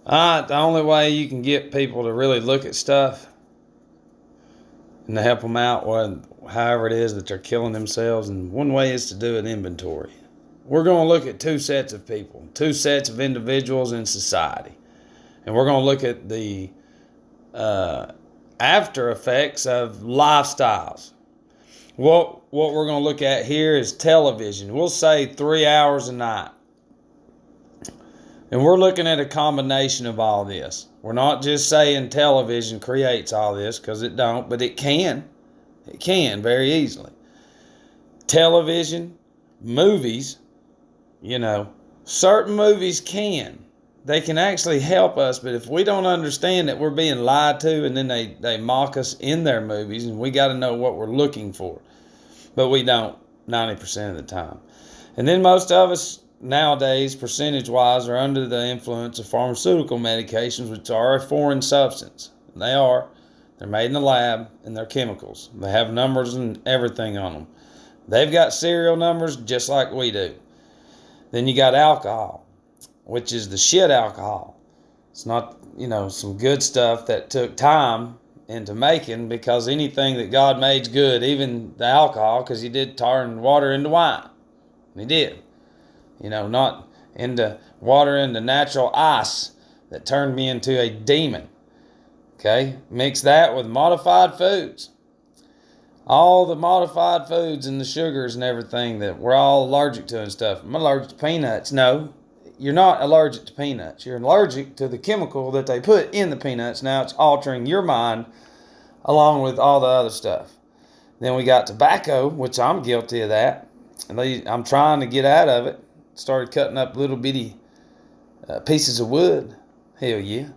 The only way you can get people to really look at stuff and to help them out, however it is that they're killing themselves, and one way is to do an inventory. We're going to look at two sets of people, two sets of individuals in society, and we're going to look at the after effects of lifestyles. What we're going to look at here is television. We'll say 3 hours a night. And we're looking at a combination of all this. We're not just saying television creates all this, because it don't, but it can. It can very easily. Television, movies, certain movies can. They can actually help us, but if we don't understand that we're being lied to, and then they mock us in their movies, and we got to know what we're looking for. But we don't 90% of the time. And then most of us nowadays, percentage-wise, are under the influence of pharmaceutical medications, which are a foreign substance. They are. They're made in the lab, and they're chemicals. They have numbers and everything on them. They've got serial numbers just like we do. Then you got alcohol, which is the shit alcohol. It's not, some good stuff that took time into making, because anything that God made's good, even the alcohol, because he did turn water into wine. He did. Not into water into natural ice that turned me into a demon. Okay? Mix that with modified foods. All the modified foods and the sugars and everything that we're all allergic to and stuff. I'm allergic to peanuts. No, you're not allergic to peanuts. You're allergic to the chemical that they put in the peanuts. Now it's altering your mind along with all the other stuff. Then we got tobacco, which I'm guilty of that. I'm trying to get out of it. Started cutting up little bitty pieces of wood. Hell yeah.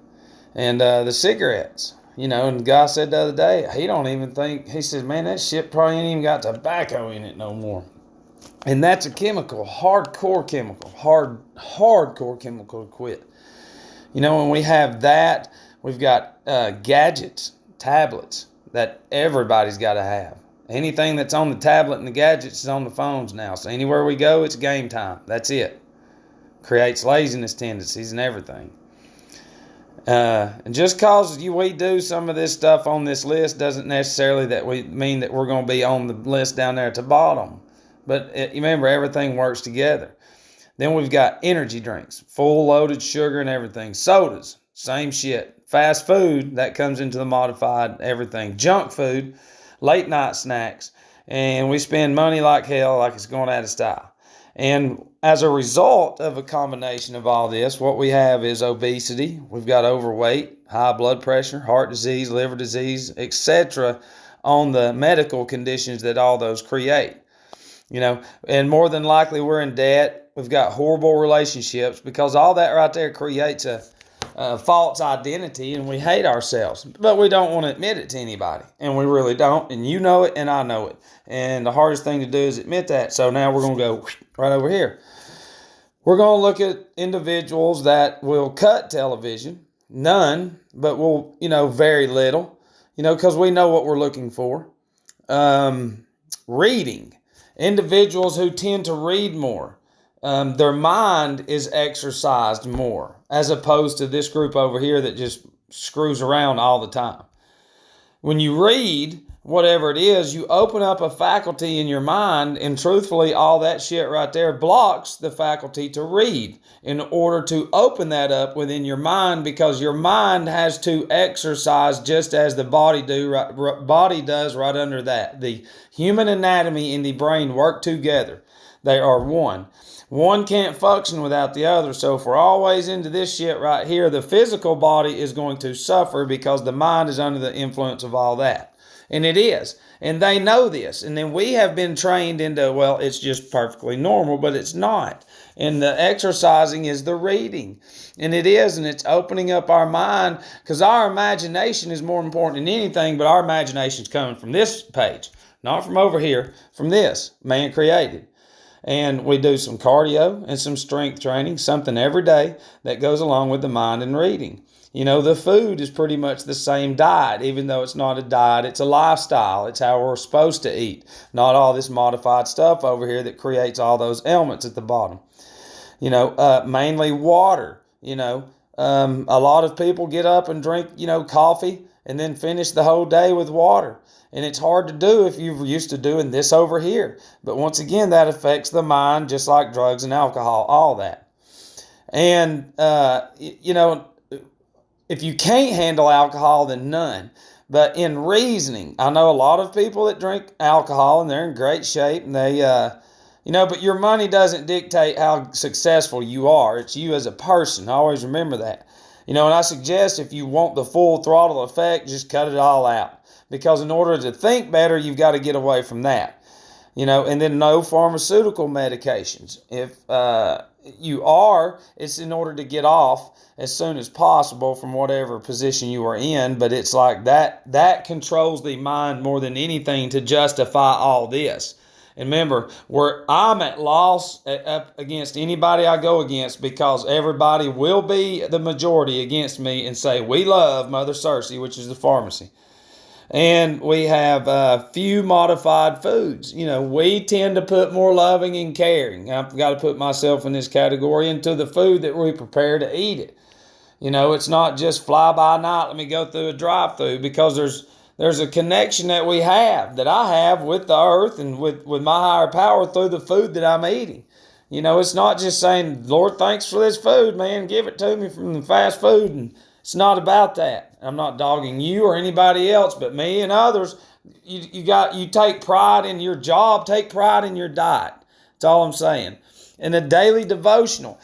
And the cigarettes. And the guy said the other day, he don't even think, he says, man, that shit probably ain't even got tobacco in it no more. And that's a chemical, hardcore chemical to quit. When we have that, we've got gadgets, tablets that everybody's got to have. Anything that's on the tablet and the gadgets is on the phones now. So anywhere we go, it's game time. That's it. Creates laziness tendencies and everything. And just because we do some of this stuff on this list doesn't necessarily mean that we're going to be on the list down there at the bottom. But remember, everything works together. Then we've got energy drinks, full loaded sugar and everything. Sodas, same shit. Fast food, that comes into the modified everything. Junk food, late night snacks, and we spend money like hell, like it's going out of style. And as a result of a combination of all this, what we have is obesity. We've got overweight, high blood pressure, heart disease, liver disease, etc. on the medical conditions that all those create. And more than likely we're in debt. We've got horrible relationships, because all that right there creates a false identity, and we hate ourselves, but we don't want to admit it to anybody, and we really don't, and you know it and I know it, and the hardest thing to do is admit that. So now we're going to go right over here. We're going to look at individuals that will cut television, none, but will, very little, because we know what we're looking for. Reading, individuals who tend to read more. Their mind is exercised more, as opposed to this group over here that just screws around all the time. When you read, whatever it is, you open up a faculty in your mind, and truthfully, all that shit right there blocks the faculty to read in order to open that up within your mind, because your mind has to exercise just as the body does right under that. The human anatomy and the brain work together. They are one. One can't function without the other. So if we're always into this shit right here, the physical body is going to suffer, because the mind is under the influence of all that. And it is. And they know this. And then we have been trained into, well, it's just perfectly normal, but it's not. And the exercising is the reading. And it is, and it's opening up our mind, because our imagination is more important than anything, but our imagination is coming from this page, not from over here, from this, man created. And we do some cardio and some strength training, something every day that goes along with the mind and reading. The food is pretty much the same diet, even though it's not a diet, it's a lifestyle. It's how we're supposed to eat. Not all this modified stuff over here that creates all those ailments at the bottom. Mainly water, A lot of people get up and drink, coffee and then finish the whole day with water. And it's hard to do if you're used to doing this over here. But once again, that affects the mind just like drugs and alcohol, all that. And, if you can't handle alcohol, then none. But in reasoning, I know a lot of people that drink alcohol and they're in great shape and they, but your money doesn't dictate how successful you are. It's you as a person. Always remember that. And I suggest if you want the full throttle effect, just cut it all out. Because in order to think better, you've got to get away from that. And then no pharmaceutical medications. If it's in order to get off as soon as possible from whatever position you are in. But it's like that controls the mind more than anything to justify all this. And remember, where I'm at loss up against anybody I go against, because everybody will be the majority against me and say, we love Mother Cersei, which is the pharmacy. And we have few modified foods. We tend to put more loving and caring. I've got to put myself in this category into the food that we prepare to eat it. It's not just fly by night, let me go through a drive-through, because there's a connection that I have with the earth and with my higher power through the food that I'm eating. It's not just saying, Lord, thanks for this food, man, give it to me from the fast food. And it's not about that. I'm not dogging you or anybody else, but me and others. You take pride in your job, take pride in your diet. That's all I'm saying. And a daily devotional.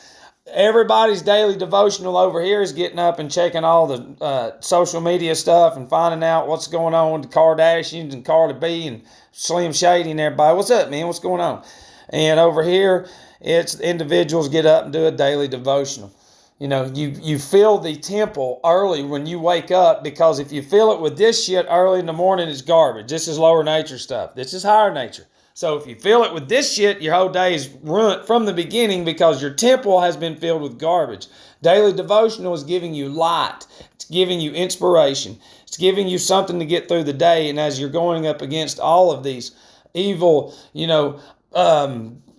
Everybody's daily devotional over here is getting up and checking all the social media stuff and finding out what's going on with the Kardashians and Cardi B and Slim Shady and everybody. What's up, man? What's going on? And over here, it's individuals get up and do a daily devotional. You fill the temple early when you wake up, because if you fill it with this shit early in the morning, it's garbage. This is lower nature stuff. This is higher nature. So if you fill it with this shit, your whole day is ruined from the beginning because your temple has been filled with garbage. Daily devotional is giving you light. It's giving you inspiration. It's giving you something to get through the day. And as you're going up against all of these evil,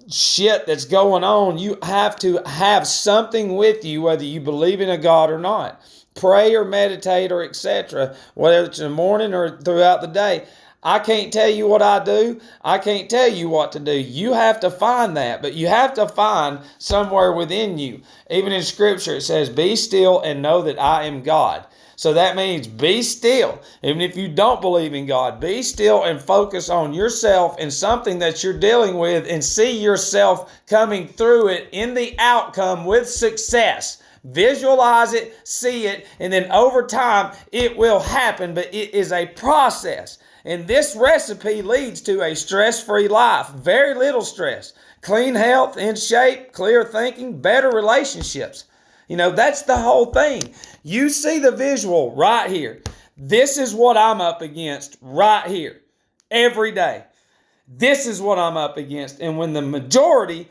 shit that's going on, you have to have something with you, whether you believe in a God or not. Pray or meditate or etc., whether it's in the morning or throughout the day. I can't tell you what I do. I can't tell you what to do. You have to find that, but you have to find somewhere within you. Even in Scripture, it says, be still and know that I am God. So that means be still. Even if you don't believe in God, be still and focus on yourself and something that you're dealing with and see yourself coming through it in the outcome with success. Visualize it, see it, and then over time it will happen, but it is a process. And this recipe leads to a stress-free life, very little stress, clean health, in shape, clear thinking, better relationships. That's the whole thing. You see the visual right here. This is what I'm up against right here every day. This is what I'm up against. And when the majority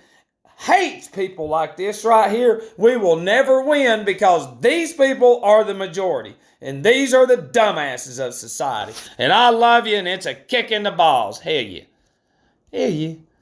hates people like this right here, we will never win, because these people are the majority. And these are the dumbasses of society. And I love you, and it's a kick in the balls. Hell yeah. Hell yeah.